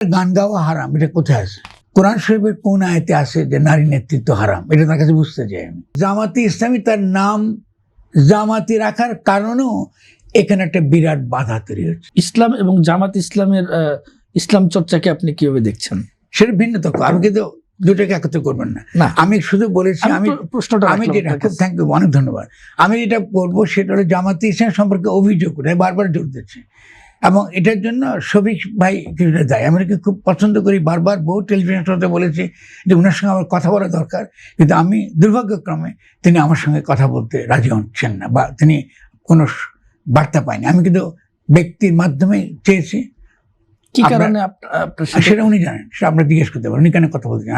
গান গাওয়া হারাম, এটা কোথায় আছে? কোরআন শরীফের কোন আয়াতে আছে যে নারী নেতৃত্ব হারাম? এটা তার কাছে বুঝতে চাই আমি। জামাতি ইসলামী তার নাম জামাতি রাখার কারণেও এখানে একটা বিরাট বাধা তৈরি হচ্ছে। ইসলাম এবং জামাত ইসলামের ইসলাম চর্চাকে আপনি কিভাবে দেখছেন? সেটা ভিন্ন তত্ত্ব। আমি কিন্তু দুটোকে একত্র করবেন না। আমি শুধু বলেছি আমি যেটা খুব থ্যাংক ইউ, অনেক ধন্যবাদ। আমি যেটা বলবো সেটা হলো জামাতি ইসলাম সম্পর্কে অভিযোগ করে বারবার জোর দিচ্ছে, এবং এটার জন্য শফিক ভাই কিছুটা দায়ী। আমি ওকে খুব পছন্দ করি, বারবার বহু টেলিভিশন শোতে বলেছি যে ওনার সঙ্গে আমার কথা বলা দরকার, কিন্তু আমি দুর্ভাগ্যক্রমে তিনি আমার সঙ্গে কথা বলতে রাজি হচ্ছেন না, বা তিনি কোনো বার্তা পায়নি। আমি কিন্তু ব্যক্তির মাধ্যমে চেয়েছি। কি কারণে? সেটা উনি জানেন, সেটা আপনারা জিজ্ঞেস করতে পারেন উনি কেন কথা বলতে চান।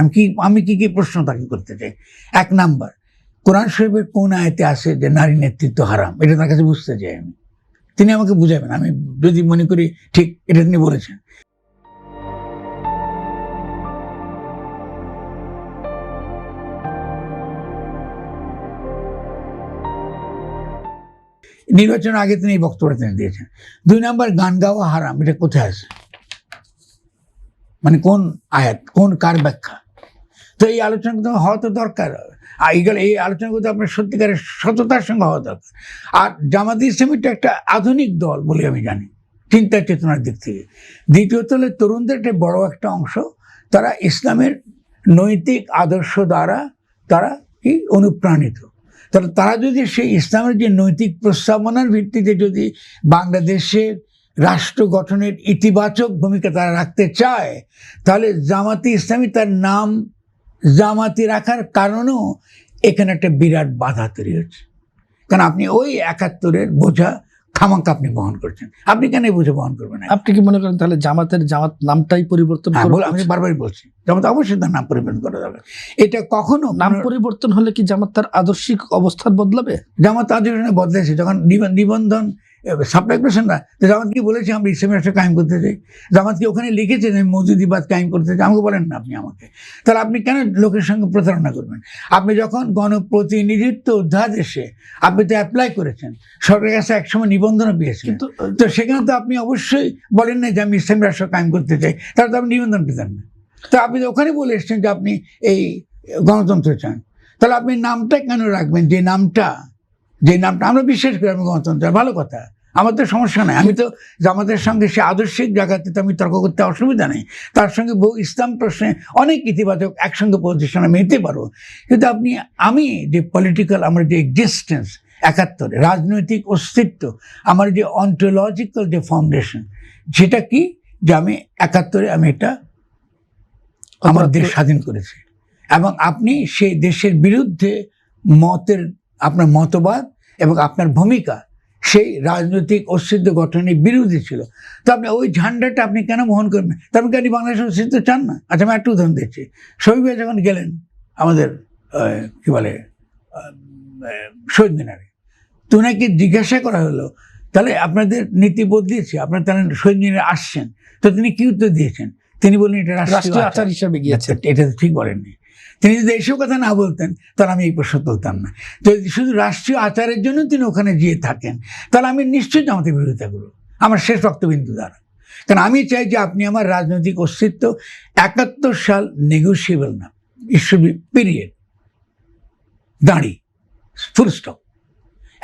আমি কি প্রশ্ন তাকে করতে চাই। এক নাম্বার, কোরআন শরীফের কোন আয়াতে আছে যে নারী নেতৃত্ব হারাম? এটা তার কাছে বুঝতে চাই আমি। তিনি আমাকে বুঝাবেন, আমি যদি মনে করি ঠিক এটা তিনি বলেছেন। নির্বাচনের আগে তিনি এই বক্তব্যটা তিনি দিয়েছেন। 2 নাম্বার, গান গাওয়া হারাম, এটা কোথায় আছে? মানে কোন আয়াত, কার ব্যাখ্যা? তো এই আলোচনা তো হওয়া তো দরকার। এই আলোচনাগুলো আপনার সত্যিকারের সততার সঙ্গে হওয়া দরকার। আর জামাত ইসলামীটা একটা আধুনিক দল বলে আমি জানি চিন্তা চেতনার দিক থেকে। দ্বিতীয়ত হলে তরুণদের একটা বড় একটা অংশ, তারা ইসলামের নৈতিক আদর্শ দ্বারা তারা কি অনুপ্রাণিত। তারা যদি সেই ইসলামের যে নৈতিক প্রস্তাবনার ভিত্তিতে যদি বাংলাদেশের রাষ্ট্র গঠনের ইতিবাচক ভূমিকা তারা রাখতে চায়, তাহলে জামাতি ইসলামী তার নাম জামাতি রাখার কারণেও এখানে একটা বিরাট বাধা তৈরি হচ্ছে। কারণ আপনি ওই 71-এর বোঝা খামাকা আপনি বহন করছেন। আপনি কেন এই বোঝা বহন করবেন? আপনি কি মনে করেন তাহলে জামাত নামটাই পরিবর্তন? আমি বারবারই বলছি জামাত অবশ্যই তার নাম পরিবর্তন করা যাবে। এটা কখনো নাম পরিবর্তন হলে কি জামাত তার আদর্শিক অবস্থান বদলাবে? জামাত আদর্শ বদলেছে যখন নিবন্ধন সাপ্লাই করছেন না, জামাত কি বলেছে আমরা ইসলামী রাষ্ট্র কায়েম করতে চাই? জামাত কি ওখানে লিখেছে যে মওদুদিবাদ কায়েম করতে চাই? আমাকে বলেন না আপনি আমাকে। তাহলে আপনি কেন লোকের সঙ্গে প্রতারণা করবেন? আপনি যখন গণপ্রতিনিধিত্ব অধ্যাদেশে আপনি তো অ্যাপ্লাই করেছেন, সরকারের কাছে একসময় নিবন্ধনও পেয়েছেন, তো সেখানে তো আপনি অবশ্যই বলেন না যে আমি ইসলামী রাষ্ট্র কায়েম করতে চাই, তাহলে তো আপনি নিবন্ধন পেতেন না। তো আপনি ওখানে বলে এসছেন যে আপনি এই গণতন্ত্র চান, তাহলে আপনি নামটা কেন রাখবেন? যে নামটা আমরা বিশ্বাস করি আমি গণতন্ত্র, ভালো কথা, আমার তো সমস্যা নাই। আমি তো জামাতের সঙ্গে সে আদর্শিক জায়গাতে তো আমি তর্ক করতে অসুবিধা নেই। তার সঙ্গে বহু ইসলাম প্রশ্নে অনেক ইতিবাচক একসঙ্গে পজিশন আমি নিতে পারবো। কিন্তু আমি যে পলিটিক্যাল আমার যে এক্সিস্টেন্স 71-এ রাজনৈতিক অস্তিত্ব, আমার যে অন্টোলজিক্যাল যে ফাউন্ডেশন, সেটা কি যে আমি 71-এ আমি এটা আমার দেশ স্বাধীন করেছি, এবং আপনি সেই দেশের বিরুদ্ধে আপনার মতবাদ এবং আপনার ভূমিকা সেই রাজনৈতিক অস্তিত্ব গঠনের বিরোধী ছিল। তো আপনি ওই ঝান্ডাটা আপনি কেন বহন করবেন? তো আপনি কেন বাংলাদেশের অস্তিত্ব চান না? আচ্ছা, আমি একটা উদাহরণ দিচ্ছি। শফিক ভাই যখন গেলেন আমাদের কি বলে শহীদ মিনারে, তো ওনাকে জিজ্ঞাসা করা হলো তাহলে আপনাদের নীতি বদলিয়েছে, আপনারা তাহলে শহীদ মিনারে আসছেন, তো তিনি কি উত্তর দিয়েছেন? তিনি বললেন এটা রাষ্ট্রীয় আচার হিসাবে গিয়েছেন। এটা তো ঠিক বলেননি। তিনি যদি এইসব কথা না বলতেন তাহলে আমি এই প্রশ্ন তুলতাম না। তো শুধু রাষ্ট্রীয় আচারের জন্য তিনি ওখানে গিয়ে থাকেন, তাহলে আমি নিশ্চয়ই জামাতের বিরোধিতা করব আমার শেষ রক্তবিন্দু দ্বারা। কারণ আমি চাই যে আপনি আমার রাজনৈতিক অস্তিত্ব 71 সাল নেগোসিয়েবল না, ইট শুড বি পিরিয়ড, দাঁড়ি, ফুল স্টপ।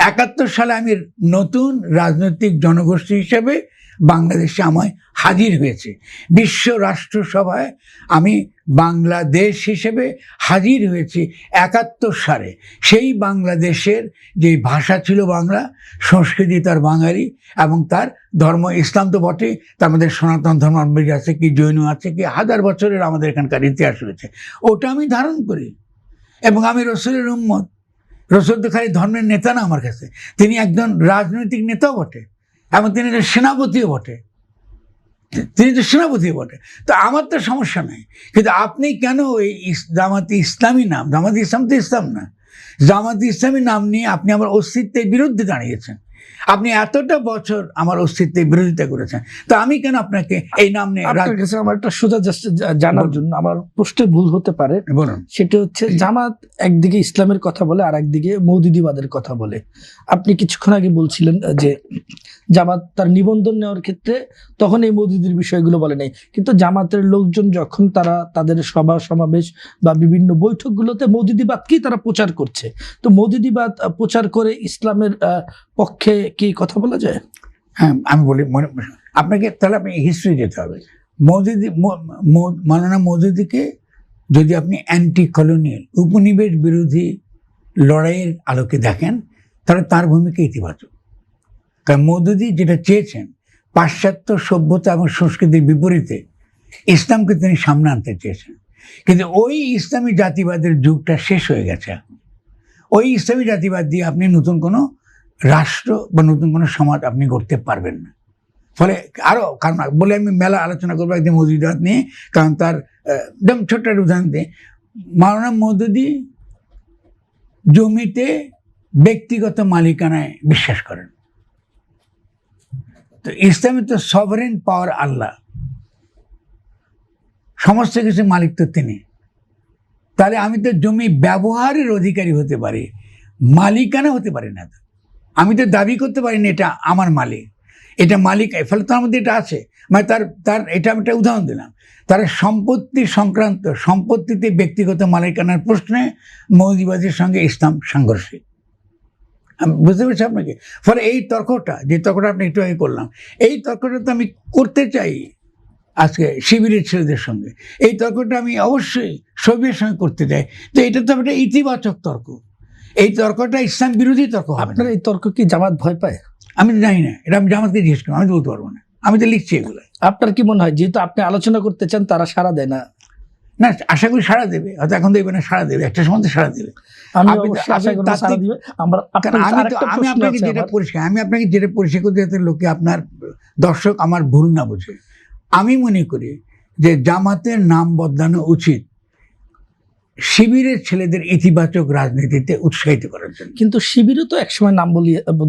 71 সালে আমি নতুন রাজনৈতিক জনগোষ্ঠী হিসেবে বাংলাদেশে আমায় হাজির হয়েছে। বিশ্ব রাষ্ট্রসভায় আমি বাংলাদেশ হিসেবে হাজির হয়েছি 71 সালে। সেই বাংলাদেশের যে ভাষা ছিল বাংলা, সংস্কৃতি তার বাঙালি, এবং তার ধর্ম ইসলাম তো বটে, তার মধ্যে সনাতন ধর্মাবলম্বী আছে কি, জৈন আছে কি, হাজার বছরের আমাদের এখানকার ইতিহাস রয়েছে, ওটা আমি ধারণ করি। এবং আমি রসুলের উম্মত। রসুল তো খালি ধর্মের নেতা না আমার কাছে, তিনি একজন রাজনৈতিক নেতাও বটে, এবং তিনি সেনাপতিও বটে, তো আমার তো সমস্যা নাই। কিন্তু আপনি কেন এই জামাতি ইসলামী জামাতি ইসলাম তো ইসলাম না, জামাতি ইসলামী নাম নিয়ে আপনি আমার অস্তিত্বের বিরুদ্ধে দাঁড়িয়েছেন। আপনি এতটা বছর আমার অস্তিত্বের বিরোধিতা করেছেন, তো আমি কেন আপনাকে এই নাম নিয়ে আপনার কাছে আমার একটা সোজা জাস্ট জানার জন্য, আমার প্রশ্নে ভুল হতে পারে, বলুন। সেটা হচ্ছে জামাত একদিকে ইসলামের কথা বলে আর একদিকে মৌদুদিবাদের কথা বলে। আপনি কিছুক্ষণ আগে বলছিলেন যে জামাত তার নিবন্ধন নেওয়ার ক্ষেত্রে তখন এই মৌদুদির বিষয়গুলো বলে নাই, কিন্তু জামাতের লোকজন যখন তারা তাদের সভা সমাবেশ বা বিভিন্ন বৈঠকগুলোতে মৌদুদিবাদকেই তারা প্রচার করছে, তো মৌদুদিবাদ প্রচার করে ইসলামের পক্ষে কি কথা বলা যায়? হ্যাঁ, আমি বলি আপনাকে, তাহলে আপনি হিস্ট্রি যেতে হবে। মাওলানা মওদুদিকে যদি আপনি অ্যান্টি কলোনিয়াল উপনিবেশ বিরোধী লড়াইয়ের আলোকে দেখেন, তাহলে তার ভূমিকা ইতিবাচক। কারণ মওদুদি যেটা চেয়েছেন, পাশ্চাত্য সভ্যতা এবং সংস্কৃতির বিপরীতে ইসলামকে তিনি সামনে আনতে চেয়েছেন। কিন্তু ওই ইসলামী জাতিবাদের যুগটা শেষ হয়ে গেছে এখন। ওই ইসলামী জাতিবাদ দিয়ে আপনি নতুন কোনো রাষ্ট্র বা নতুন কোনো সমাজ আপনি গড়তে পারবেন না। ফলে আরও কারণ বলে আমি মেলা আলোচনা করবো একদিন মওদুদিবাদ নিয়ে, কারণ তার একদম ছোট্ট একটা উদাহরণ দিয়ে, মাওলানা মওদুদি জমিতে ব্যক্তিগত মালিকানায় বিশ্বাস করেন। তো ইসলামে তো সভারেন পাওয়ার আল্লাহ, সমস্ত কিছু মালিক তো তিনি। তাহলে আমি তো জমি ব্যবহারের অধিকারী হতে পারি, মালিকানা হতে পারি না। আমি তো দাবি করতে পারি না এটা আমার মালিক, এটা মালিক। ফলে তার মধ্যে এটা আছে, মানে তার এটা আমি একটা উদাহরণ দিলাম। তার সম্পত্তি সংক্রান্ত, সম্পত্তিতে ব্যক্তিগত মালিকানার প্রশ্নে মৌদুদিবাদের সঙ্গে ইসলাম সাংঘর্ষিক। আমি বুঝতে পেরেছি আপনাকে। ফলে এই তর্কটা, যে তর্কটা আপনি একটু আগে করলাম, এই তর্কটা তো আমি করতে চাই আজকে শিবিরের ছেলেদের সঙ্গে। এই তর্কটা আমি অবশ্যই সবিয়ের সঙ্গে করতে চাই। তো এটা তো একটা ইতিবাচক তর্ক। এই তর্কটা ইসলাম বিরোধী তর্ক হবে না। আপনার এই তর্ক কি জামাত ভয় পায়? আমি তো জানি না, এটা আমি জামাতকে জিজ্ঞেস করবো, আমি তো বলতে পারবো না, আমি তো লিখছি এগুলো। আপনার কি মনে হয়, যেহেতু আপনি আলোচনা করতে চান, তারা সাড়া দেয় না? না, আশা করি সাড়া দেবে, হয়তো এখন দেখবে না, সাড়া দেবে, একটা সময় সাড়া দেবে। আমি অবশ্যই আশা করি সাড়া দিবে। আমি আপনাকে যেটা পরিষ্কার করতে, যাতে লোকে, আপনার দর্শক আমার ভুল না বুঝে, আমি মনে করি যে জামাতের নাম বদলানো উচিত শিবিরের ছেলেদের ইতিবাচক রাজনীতিতে উৎসাহিত করার জন্য। কিন্তু শিবিরও তো একসময় নাম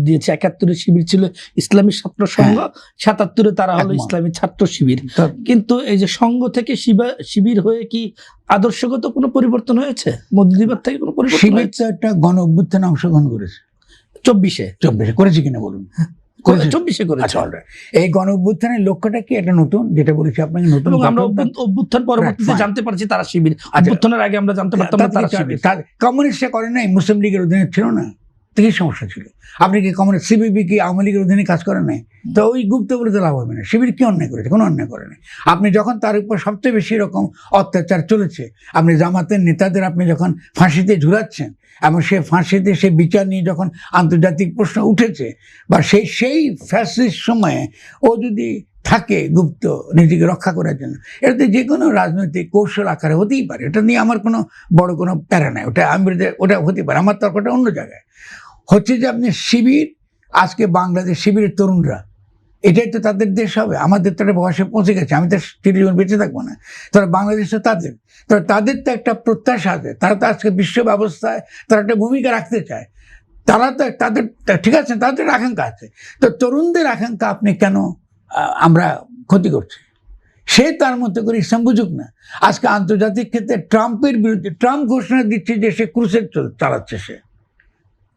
দিয়েছে। ৭১-এ শিবির ছিল ইসলামী ছাত্র সংঘ, ৭৭-এ তারা হলো ইসলামী ছাত্র শিবির। কিন্তু এই যে সংঘ থেকে শিবির হয়ে কি আদর্শগত কোনো পরিবর্তন হয়েছে? মওদুদিবাদ থেকে কোনো পরিবর্তন? শিবির তো একটা গণ অভ্যুত্থানে অংশগ্রহণ করেছে। ২৪-এ করেছে কিনা বলুন? ২৪-এ করেছে। এই গণ অভ্যুত্থানের লক্ষ্যটা কি? একটা নতুন, যেটা বলেছি আপনাকে, নতুন। আমরা অভ্যুত্থান পরবর্তীতে জানতে পারছি তারা শিবির, অভ্যুত্থানের আগে আমরা জানতে পারতাম না তারা শিবির। কমিউনিস্টরা করে নাই, মুসলিম লীগের অধীনে ছিল না, তো কি সমস্যা ছিল? আপনি কি কমিউনিস্ট সিপিবি কি আওয়ামী লীগের অধীনে কাজ করেন নাই? তো ওই গুপ্ত বলে তো লাভ হবে না। শিবির কি অন্যায় করেছে? কোনো অন্যায় করে নাই। আপনি যখন তার উপর সবচেয়ে বেশি রকম অত্যাচার চলেছে, আপনি জামাতের নেতাদের আপনি যখন ফাঁসিতে ঝুলাচ্ছেন, এবং সে ফাঁসিতে সে বিচার নিয়ে যখন আন্তর্জাতিক প্রশ্ন উঠেছে, বা সেই ফ্যাসিস্ট সময়ে ও যদি থাকে গুপ্ত নিজেকে রক্ষা করার জন্য, এটাতে যে কোনো রাজনৈতিক কৌশল আকারে হতেই পারে। এটা নিয়ে আমার কোনো বড় কোনো প্যারা নাই। ওটা হতে পারে। আমার তর্কটা অন্য জায়গায় হচ্ছে যে আপনি শিবির, আজকে বাংলাদেশ শিবিরের তরুণরা, এটাই তো তাদের দেশ হবে। আমাদের তো একটা বয়সে পৌঁছে গেছে, আমি তো চিরজীবন বেঁচে থাকবো না। তারা বাংলাদেশ তো তাদের তো একটা প্রত্যাশা আছে। তারা তো আজকে বিশ্ব ব্যবস্থায় তারা একটা ভূমিকা রাখতে চায়। তারা তো তাদের, ঠিক আছে, তাদের আকাঙ্ক্ষা আছে। তো তরুণদের আকাঙ্ক্ষা আপনি কেন আমরা ক্ষতি করছি? সে তার মতো করে ইসলাম বুঝুক না। আজকে আন্তর্জাতিক ক্ষেত্রে ট্রাম্পের বিরুদ্ধে, ট্রাম্প ঘোষণা দিচ্ছে যে সে ক্রুসেড চালাচ্ছে। সে,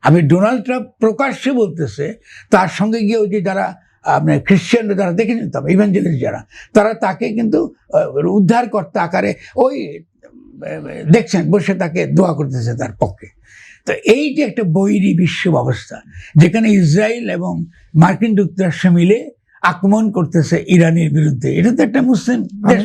আমি ডোনাল্ড ট্রাম্প প্রকাশ্যে বলতেছে, তার সঙ্গে গিয়ে ওই যে যারা আপনার খ্রিশ্চানরা যারা দেখেছেন, তবে ইভাঞ্জেলিস্ট যারা, তারা তাকে কিন্তু উদ্ধারকর্তা আকারে ওই দেখছেন বসে তাকে দোয়া করতেছে তার পক্ষে। তো এই যে একটা বৈরী বিশ্ব ব্যবস্থা, যেখানে ইসরায়েল এবং মার্কিন যুক্তরাষ্ট্র মিলে আক্রমণ করতেছে ইরানের বিরুদ্ধে, এটা তো একটা মুসলিম দেশ।